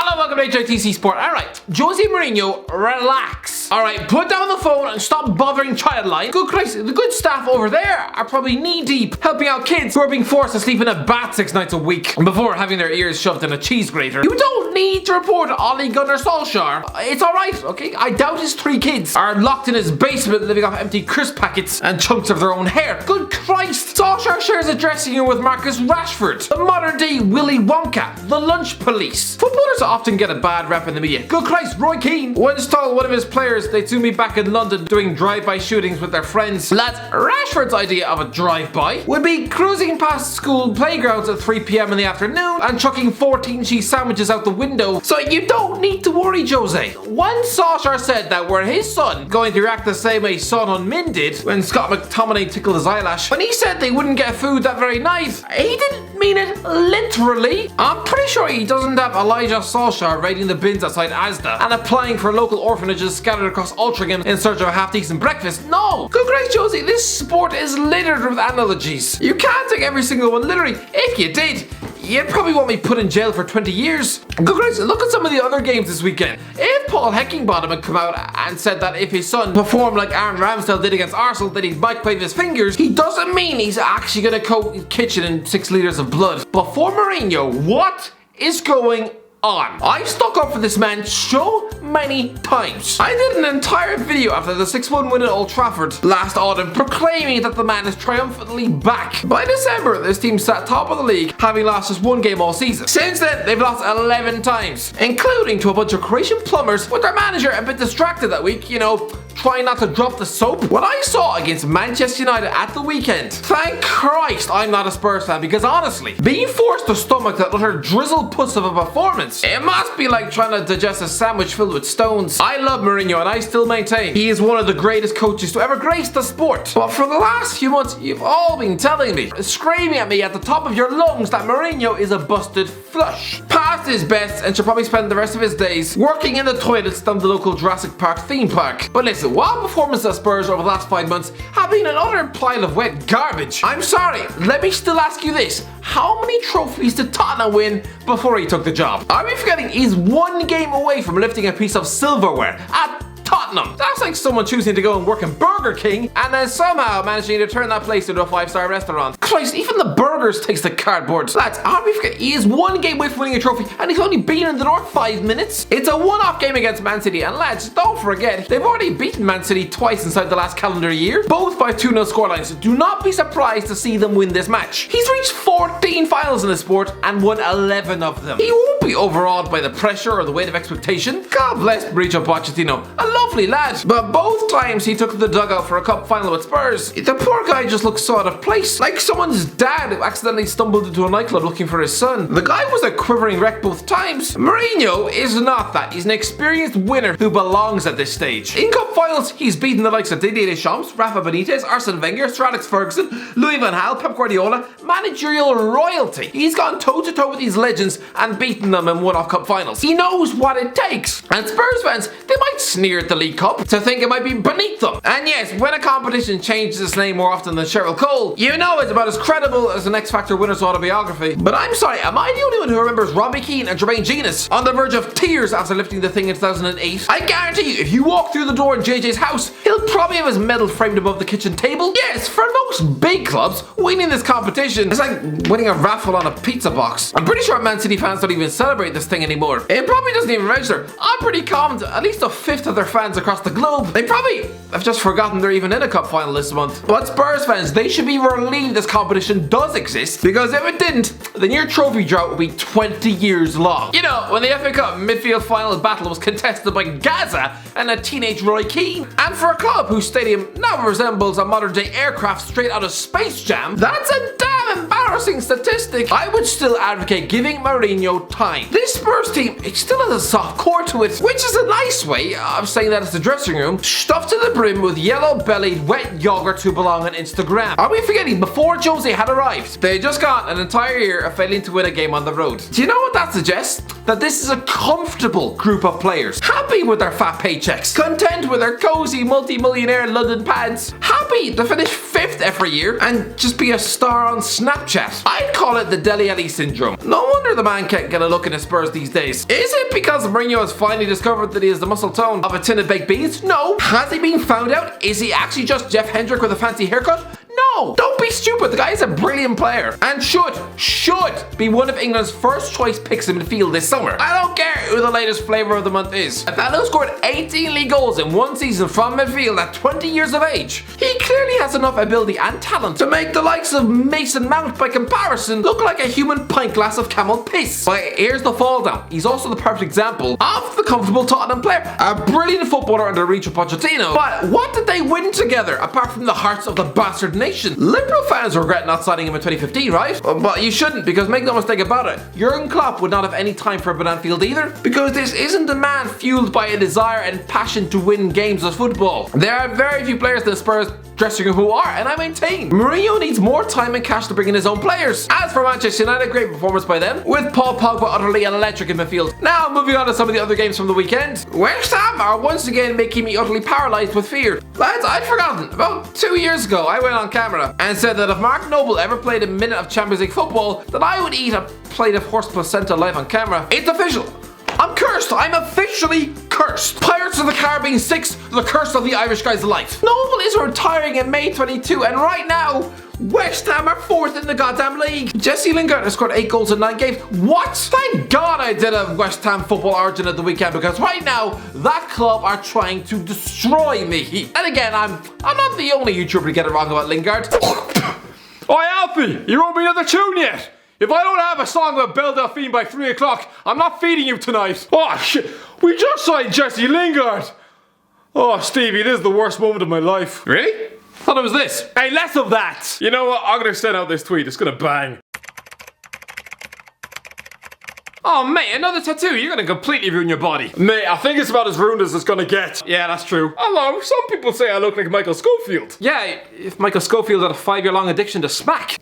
Hello, welcome to HITC Sport. Alright, Jose Mourinho, relax. Alright, put down the phone and stop bothering Childline. Good Christ, the good staff over there are probably knee-deep helping out kids who are being forced to sleep in a bath 6 nights a week before having their ears shoved in a cheese grater. You don't need to report Ole Gunnar Solksjaer. It's alright, okay? I doubt his 3 kids are locked in his basement living off empty crisp packets and chunks of their own hair. Good Christ! Solskjaer shares a dressing room with Marcus Rashford, the modern-day Willy Wonka, the lunch police. Footballers often get a bad rep in the media. Good Christ, Roy Keane once told one of his players they'd soon be back in London doing drive-by shootings with their friends. Lads, Rashford's idea of a drive-by would be cruising past school playgrounds at 3 PM in the afternoon and chucking 14 cheese sandwiches out the window. So you don't need to worry, Jose. Once Solskjaer said that were his son going to react the same way Son Heung-Min did when Scott McTominay tickled his eyelash, when he said they wouldn't get food that very night, he didn't mean it literally. I'm pretty sure he doesn't have Elijah Solskjaer raiding the bins outside Asda and applying for local orphanages scattered across Altrincham in search of a half-decent breakfast. No! Good gracious, Josie, this sport is littered with analogies. You can't take every single one literally. If you did, you'd probably want me put in jail for 20 years. Good gracious, look at some of the other games this weekend. If Paul Heckingbottom had come out and said that if his son performed like Aaron Ramsdale did against Arsenal, that he'd microwave his fingers, he doesn't mean he's actually gonna coat his kitchen in 6 litres of blood. But for Mourinho, what is going on? I stuck up for this man so many times. I did an entire video after the 6-1 win at Old Trafford last autumn proclaiming that the man is triumphantly back. By December, this team sat top of the league, having lost just 1 game all season. Since then, they've lost 11 times, including to a bunch of Croatian plumbers with their manager a bit distracted that week, you know, trying not to drop the soap. What I saw against Manchester United at the weekend, thank Christ I'm not a Spurs fan, because honestly, being forced to stomach that utter drizzle puss of a performance, it must be like trying to digest a sandwich filled with stones. I love Mourinho and I still maintain he is one of the greatest coaches to ever grace the sport. But for the last few months, you've all been telling me, screaming at me at the top of your lungs that Mourinho is a busted flush, past his best, and should probably spend the rest of his days working in the toilets down the local Jurassic Park theme park. But listen, while performances at Spurs over the last 5 months have been an utter pile of wet garbage, I'm sorry, let me still ask you this. How many trophies did Tottenham win before he took the job? Are we forgetting he's 1 game away from lifting a piece of silverware at Tottenham? That's like someone choosing to go and work in Burger King and then somehow managing to turn that place into a 5-star restaurant. Christ, even the burgers taste like cardboard. Lads, are we forgetting he is 1 game away from winning a trophy and he's only been in the door 5 minutes? It's a one-off game against Man City, and lads, don't forget, they've already beaten Man City twice inside the last calendar year, both by 2-0 scorelines. Do not be surprised to see them win this match. He's reached 14 finals in the sport and won 11 of them. He won't be overawed by the pressure or the weight of expectation. God bless Mauricio Pochettino, a lovely lad, but both times he took the dugout for a cup final with Spurs, the poor guy just looked so out of place, like someone's dad who accidentally stumbled into a nightclub looking for his son. The guy was a quivering wreck both times. Mourinho is not that. He's an experienced winner who belongs at this stage. In cup finals, he's beaten the likes of Didier Deschamps, Rafa Benitez, Arsene Wenger, Sir Alex Ferguson, Louis van Gaal, Pep Guardiola, managerial royalty. He's gone toe-to-toe with these legends and beaten them in one-off cup finals. He knows what it takes. And Spurs fans, they might sneer at the League Cup to think it might be beneath them. And yes, when a competition changes its name more often than Cheryl Cole, you know it's about as credible as an X Factor winner's autobiography. But I'm sorry, am I the only one who remembers Robbie Keane and Jermaine Genius on the verge of tears after lifting the thing in 2008? I guarantee you, if you walk through the door in JJ's house, he'll probably have his medal framed above the kitchen table. Yes, for most big clubs, winning this competition is like winning a raffle on a pizza box. I'm pretty sure Man City fans don't even celebrate this thing anymore. It probably doesn't even register. I'm pretty confident at least a fifth of their fans across the globe, they probably have just forgotten they're even in a cup final this month. But Spurs fans, they should be relieved this competition does exist, because if it didn't, then your trophy drought would be 20 years long. You know, when the FA Cup midfield final battle was contested by Gaza and a teenage Roy Keane, and for a club whose stadium now resembles a modern day aircraft straight out of Space Jam, that's a damn embarrassing statistic. I would still advocate giving Mourinho time. This Spurs team, it still has a soft core to it, which is a nice way of saying that it's the dressing room stuffed to the brim with yellow-bellied wet yogurts who belong on Instagram. Are we forgetting before Jose had arrived, they had just got an entire year of failing to win a game on the road? Do you know what that suggests? That this is a comfortable group of players, happy with their fat paychecks, content with their cozy multi-millionaire London pads, happy to finish 5th 5th every year and just be a star on Snapchat. I'd call it the Dele Alli syndrome. No wonder the man can't get a look in his Spurs these days. Is it because Mourinho has finally discovered that he has the muscle tone of a tin of baked beans? No. Has he been found out? Is he actually just Jeff Hendrick with a fancy haircut? No, don't be stupid. The guy is a brilliant player and should be one of England's first choice picks in midfield this summer. I don't care who the latest flavour of the month is. A fellow scored 18 league goals in one season from midfield at 20 years of age. He clearly has enough ability and talent to make the likes of Mason Mount by comparison look like a human pint glass of camel piss. But here's the fall down. He's also the perfect example of the comfortable Tottenham player. A brilliant footballer under Mauricio Pochettino. But what did they win together apart from the hearts of the bastard nation? Liverpool fans regret not signing him in 2015, right? But you shouldn't, because make no mistake about it, Jurgen Klopp would not have any time for Anfield either, because this isn't a man fueled by a desire and passion to win games of football. There are very few players in the Spurs dressing room who are, and I maintain Mourinho needs more time and cash to bring in his own players. As for Manchester United, great performance by them, with Paul Pogba utterly electric in midfield. Now moving on to some of the other games from the weekend. West Ham are once again making me utterly paralysed with fear. Lads, I'd forgotten, about 2 years ago I went on camera and said that if Mark Noble ever played a minute of Champions League football, that I would eat a plate of horse placenta live on camera. It's official. I'm cursed. I'm officially cursed. Pirates of the Caribbean 6, the curse of the Irish guy's life. Noble is retiring in May 22, and right now, West Ham are 4th in the goddamn league. Jesse Lingard has scored 8 goals in 9 games. What? Thank God I did a West Ham football origin at the weekend, because right now, that club are trying to destroy me. And again, I'm not the only YouTuber to get it wrong about Lingard. Oi Alfie, you wrote me another tune yet? If I don't have a song about Belle Delphine by 3 o'clock, I'm not feeding you tonight. Oh shit, we just signed Jesse Lingard. Oh Stevie, this is the worst moment of my life. Really? Thought it was this. Hey, less of that. You know what, I'm gonna send out this tweet, it's gonna bang. Oh mate, another tattoo. You're gonna completely ruin your body. Mate, I think it's about as ruined as it's gonna get. Yeah, that's true. Hello, some people say I look like Michael Scofield. Yeah, if Michael Scofield had a 5-year-long addiction to smack.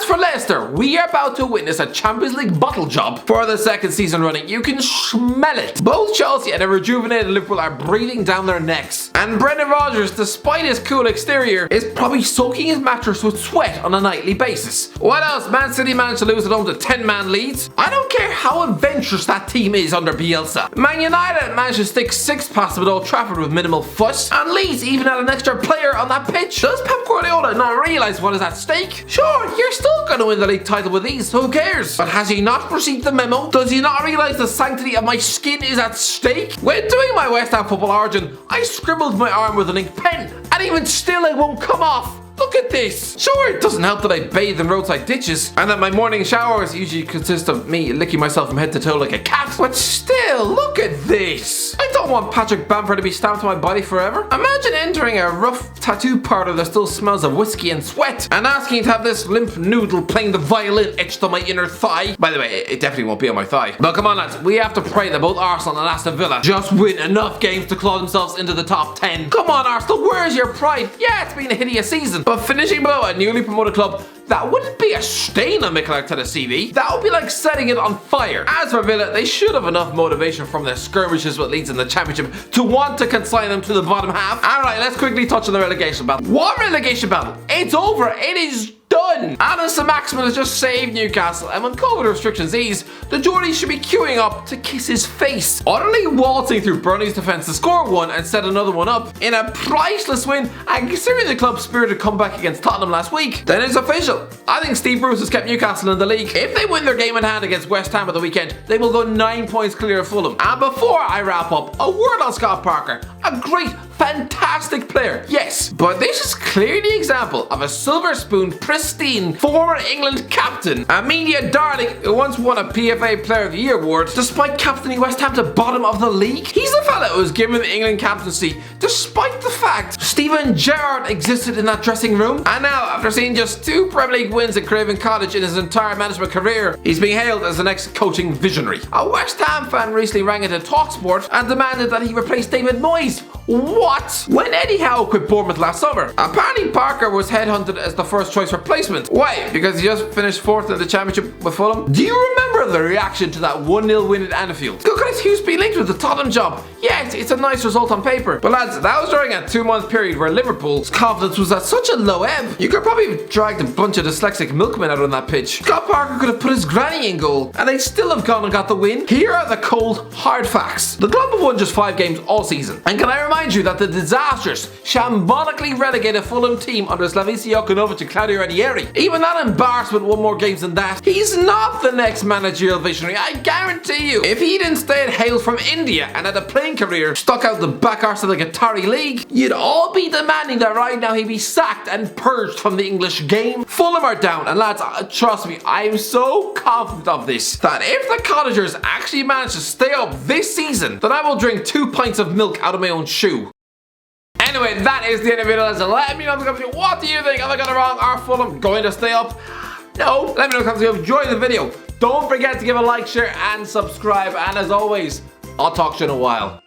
For Leicester, we are about to witness a Champions League bottle job for the 2nd season running. You can smell it. Both Chelsea and a rejuvenated Liverpool are breathing down their necks. And Brendan Rodgers, despite his cool exterior, is probably soaking his mattress with sweat on a nightly basis. What else? Man City managed to lose at home to 10-man leads. I don't care how adventurous that team is under Bielsa. Man United managed to stick 6th past them at Old Trafford with minimal fuss. And Leeds even had an extra player on that pitch. Does Pep Guardiola not realise what is at stake? Sure, you're still going to win the league title with these, who cares? But has he not received the memo? Does he not realise the sanctity of my skin is at stake? When doing my West Ham football origin, I scribbled my arm with an ink pen, and even still it won't come off. Look at this. Sure, it doesn't help that I bathe in roadside ditches and that my morning showers usually consist of me licking myself from head to toe like a cat. But still, look at this. I don't want Patrick Bamford to be stamped on my body forever. Imagine entering a rough tattoo parlor that still smells of whiskey and sweat and asking to have this limp noodle playing the violin etched on my inner thigh. By the way, it definitely won't be on my thigh. But come on lads, we have to pray that both Arsenal and Aston Villa just win enough games to claw themselves into the top 10. Come on Arsenal, where's your pride? Yeah, it's been a hideous season, but finishing below a newly promoted club, that wouldn't be a stain on Mikel Arteta's CV. That would be like setting it on fire. As for Villa, they should have enough motivation from their skirmishes with Leeds in the Championship to want to consign them to the bottom half. Alright, let's quickly touch on the relegation battle. What relegation battle? It's over. It is done. Adam Saint-Maximin has just saved Newcastle, and when COVID restrictions ease, the Geordies should be queuing up to kiss his face. Utterly waltzing through Burnley's defence to score one and set another one up in a priceless win, and considering the club's spirited comeback against Tottenham last week, then it's official. I think Steve Bruce has kept Newcastle in the league. If they win their game in hand against West Ham at the weekend, they will go 9 points clear of Fulham. And before I wrap up, a word on Scott Parker. A great, fantastic player, yes, but this is clearly the example of a silver spoon, pristine, former England captain, a media darling who once won a PFA Player of the Year award despite captaining West Ham to bottom of the league. He's the fella who was given the England captaincy despite the fact Steven Gerrard existed in that dressing room. And now, after seeing just 2 Premier League wins at Craven Cottage in his entire management career, he's being hailed as the next coaching visionary. A West Ham fan recently rang into TalkSport and demanded that he replace David Moyes Jeez. What? When Eddie Howe quit Bournemouth last summer, apparently Parker was headhunted as the first choice replacement. Why? Because he just finished 4th in the championship with Fulham? Do you remember the reaction to that 1-0 win at Anfield? Good guys, Hughes be linked with the Tottenham job. Yeah, it's a nice result on paper. But lads, that was during a 2-month period where Liverpool's confidence was at such a low ebb. You could probably have dragged a bunch of dyslexic milkmen out on that pitch. Scott Parker could have put his granny in goal, and they'd still have gone and got the win. Here are the cold, hard facts. The club have won just 5 games all season. And can I remind you that the disastrous, shambolically relegated Fulham team under Slavica Jokanovic and Claudio Ranieri, even that embarrassment won more games than that. He's not the next managerial visionary, I guarantee you. If he'd instead hailed from India and had a playing career stuck out the back arse of the Qatari league, you'd all be demanding that right now he be sacked and purged from the English game. Fulham are down, and lads, trust me, I'm so confident of this, that if the Cottagers actually manage to stay up this season, then I will drink 2 pints of milk out of my own shoe. Anyway, that is the end of the video. Let me know in the comments, what do you think? Have I got it wrong? Are Fulham going to stay up? No. Let me know in the comments if you enjoyed the video. Don't forget to give a like, share, and subscribe. And as always, I'll talk to you in a while.